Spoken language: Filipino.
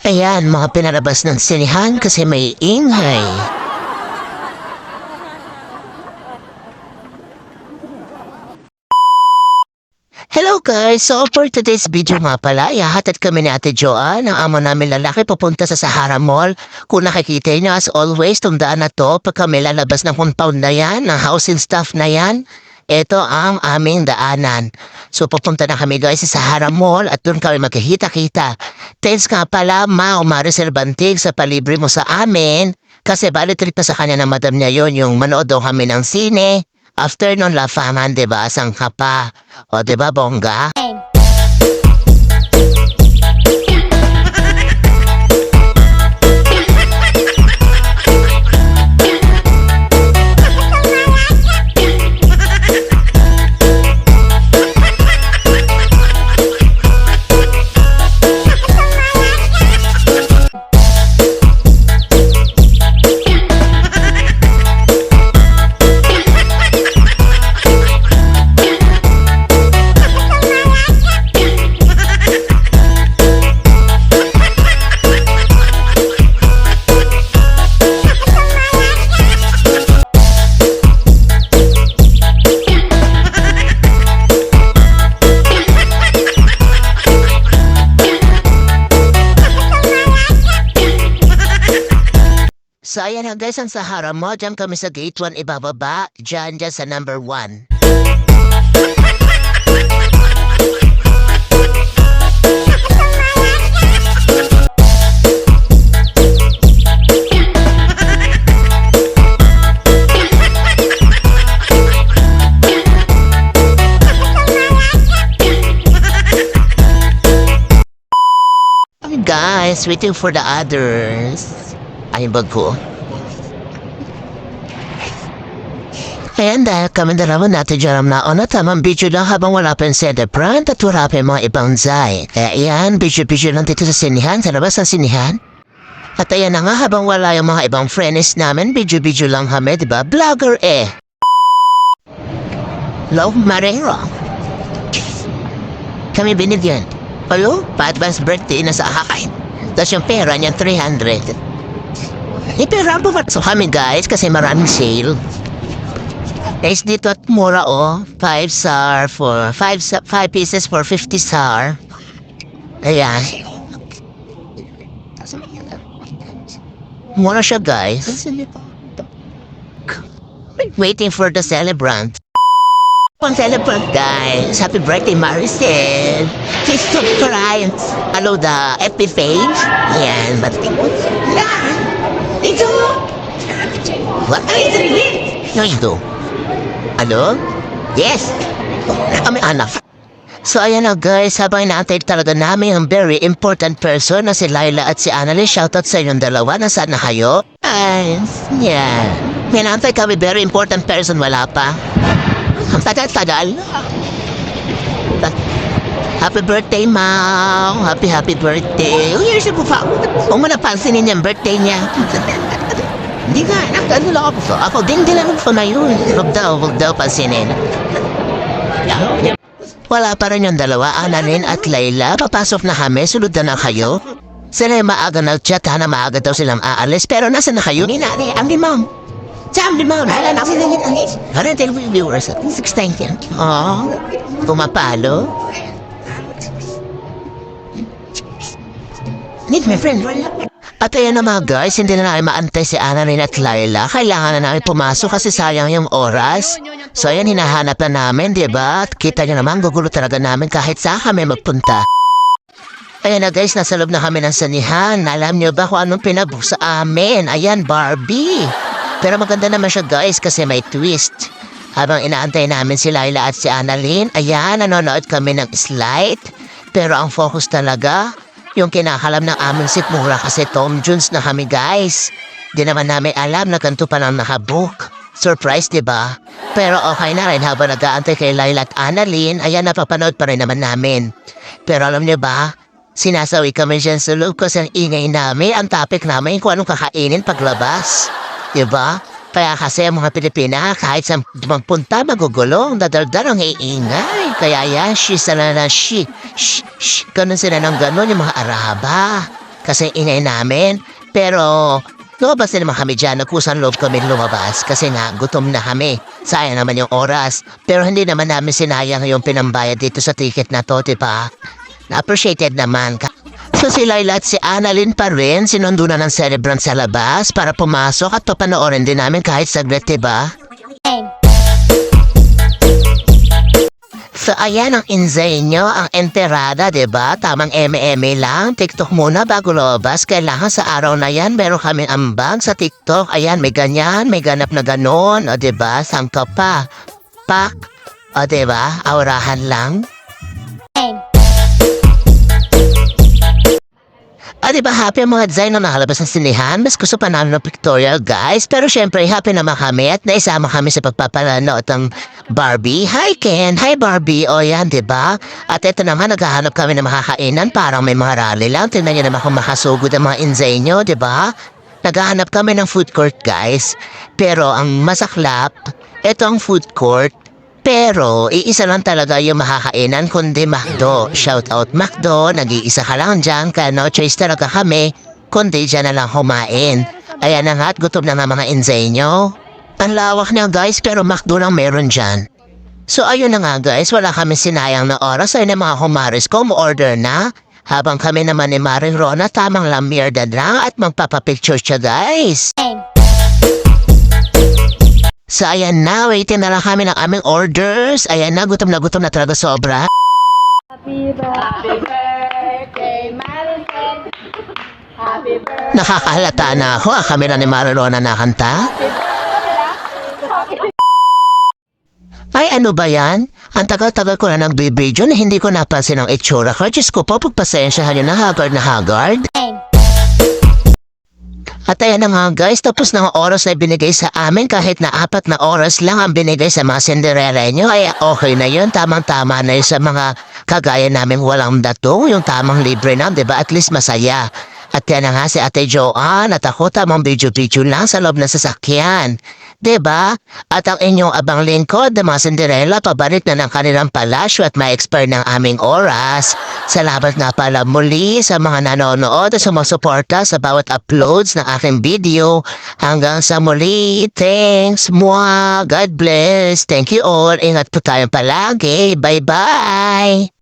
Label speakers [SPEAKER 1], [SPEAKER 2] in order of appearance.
[SPEAKER 1] Ayan, mga pinalabas ng sinihan kasi may ingay. Hello guys! So for today's video nga pala, ihahatid kami ni Ate Joanne, ang amo namin lalaki, papunta sa Sahara Mall. Kung nakikita niyo, as always, tundaan na to, pag kami lalabas ng compound na yan, ng housing staff na yan, ito ang aming daanan. So pupunta na kami guys sa Sahara Mall at doon kami magkikita-kita. Thanks nga pala, Marisel Bantig, sa palibre mo sa amin. Kasi bali trip pa sa kanya ng madam niya yon, yung manood daw kami ng sine. After nun, La Fama, diba? Asang ka pa. O, diba, bongga? So ayan na guys, ang Sahara Mall. Diyan kami sa gate 1 ibababa. Diyan sa number 1. Guys, waiting for the others. Ay, bag ko. Ayan, dahil kami dalawa natin dyan na na tamang video lang habang wala pa yung celebrant at wala pa yung mga ibang zay. Kaya ayan, video lang dito sa sinihan, sa labas ng sinihan. At ayan na nga, habang wala yung mga ibang friends namin, video lang kami, diba? Vlogger eh. Love Marero. Kami binigyan. Kayo, pa-advance birthday na sa akin. Tapos yung pera niya, 300. Ipera po ba? So kami guys, kasi maraming sale. Guys, dito at mura 5 star for 5 pieces for 50 star. Ayan. Mura siya guys. Waiting for the celebrant. One celebrant guys. Happy birthday Marisel. Please subscribe. Follow the FB page. Ayan. Ito! What are you doing? No, ito. Ano? Yes! Kami anak. So ayan na guys, habang inaantay talaga namin ang very important person na si Laila at si Annalyn. Shoutout sa inyong dalawa. Nasaan na kayo? Ay, yeah. Inaantay kami very important person, wala pa. Ang tagal-tagal. Happy birthday, Mao! Happy birthday! Here's your pa. Kung mo napansinin yung birthday niya. Hindi nga, ano lang ako. So, ako din lang po na yun. Huwag daw pansinin. Wala pa rin yung dalawa, Annalyn at Layla. Papasok na kami, sunod na kayo. Sila yung maaga nag-chat, maaga daw silang aalis. Pero nasa na kayo? Hindi, ang limang. Saan limang? Hala na kasi nangit ang is. Hala, television viewers. 6:10 yan. Oo. Pumapalo. Need my friend. At ayan na mga guys, hindi na namin maantay si Annalyn at Layla. Kailangan na namin pumasok kasi sayang yung oras. So ayan, hinahanap na namin, diba? At kita nyo naman, gugulo talaga namin kahit saan kami magpunta. Ayan na guys, nasa loob na kami ng sanihan. Alam nyo ba kung anong pinabook sa amin? Ayan, Barbie. Pero maganda naman siya guys kasi may twist. Habang inaantay namin si Layla at si Annalyn, ayan, nanonood kami ng slide. Pero ang focus talaga, yung kinakalam ng aming sikmura kasi Tom Jones na kami guys. Di naman namin alam na ganito pa lang nakabook. Surprise, diba? Pero okay na rin habang nag-aantay kay Layla at Annalyn, ayan, napapanood pa rin naman namin. Pero alam niyo ba, sinasawi kami dyan sa loob kasi ang ingay namin, ang topic namin kung anong kakainin paglabas. Diba? Kaya kasi ang mga Pilipina, kahit sa magpunta, magugulong, dadaldal ang iingay. Kaya yan, ganun sila ng ganun yung mga Araba. kasi ingay namin. Pero lumabas na naman kami dyan, nagkusang loob kami lumabas kasi nga gutom na kami. Sayang naman yung oras. Pero hindi naman namin sinayang yung pinambayad dito sa ticket na to, diba? Na-appreciated naman. So si Laila at si Annalyn pa rin sinundo na ng celebrant sa labas para pumasok at papanoorin din namin kahit saglit, diba? So ayan ang insenyo, ang enterada, diba? Tamang eme-eme lang, TikTok muna bago lumabas. Kailangan sa araw na yan, meron kaming ambag sa TikTok. Ayan, may ganyan, may ganap na ganon, o diba? Sangka pa. Pak, o diba? Aurahan lang. Diba happy ang mga design na nakalabas ng sinihan? Mas gusto pa namin ng pictorial, guys. Pero syempre, happy naman kami at naisama kami sa pagpapalanood ng Barbie. Hi, Ken! Hi, Barbie! O yan, diba? At ito naman, naghahanap kami ng makakainan. Parang may mga rally lang. Tingnan nyo naman kung makasugod ang mga insenyo, diba? Naghahanap kami ng food court, guys. Pero ang masaklap, ito ang food court. Pero, iisa lang talaga yung makakainan kundi McDo. Shout out McDo, nag-iisa ka lang dyan, kaya no choice talaga kami, kundi dyan na lang kumain. Ayan na nga at gutom na nga mga insenyo. Ang lawak niya guys, pero McDo lang meron dyan. So ayun na nga guys, wala kami sinayang na oras ay na mga kumaris ko, mo-order na. Habang kami naman ni Maring Rona, tamang lamierda lang at magpapapicture siya guys. So ayan na, waiting na lang kami ng aming orders. Ayan na gutom na talaga sobra.
[SPEAKER 2] Happy birthday, Maricel. Happy birthday.
[SPEAKER 1] Nakakahalata na ako, kami na ni Marilona nakanta. Ay ano ba yan? Ang tagal-tagal ko na nagbibideo na hindi ko napansin ang itsura ko. Diyos ko po, pagpasensyahan nyo na haggard. At ayan na nga guys, tapos na ang oras na binigay sa amin kahit na 4 na oras lang ang binigay sa mga Cinderella nyo. Ay okay na yun, tamang-tama na yun sa mga kagaya namin walang dato, yung tamang libre na, diba? At least masaya. At yan na nga si Ate Joanne at ako tamang video-video lang sa loob ng sasakyan. Diba? At ang inyong abang lingkod na mga Cinderella pabalik na ng kanilang palasyo at ma-expire ng aming oras. Salamat na pala muli sa mga nanonood at sumusuporta sa bawat uploads ng aking video. Hanggang sa muli, thanks, mwah, God bless, thank you all, ingat po tayong palagi, bye-bye!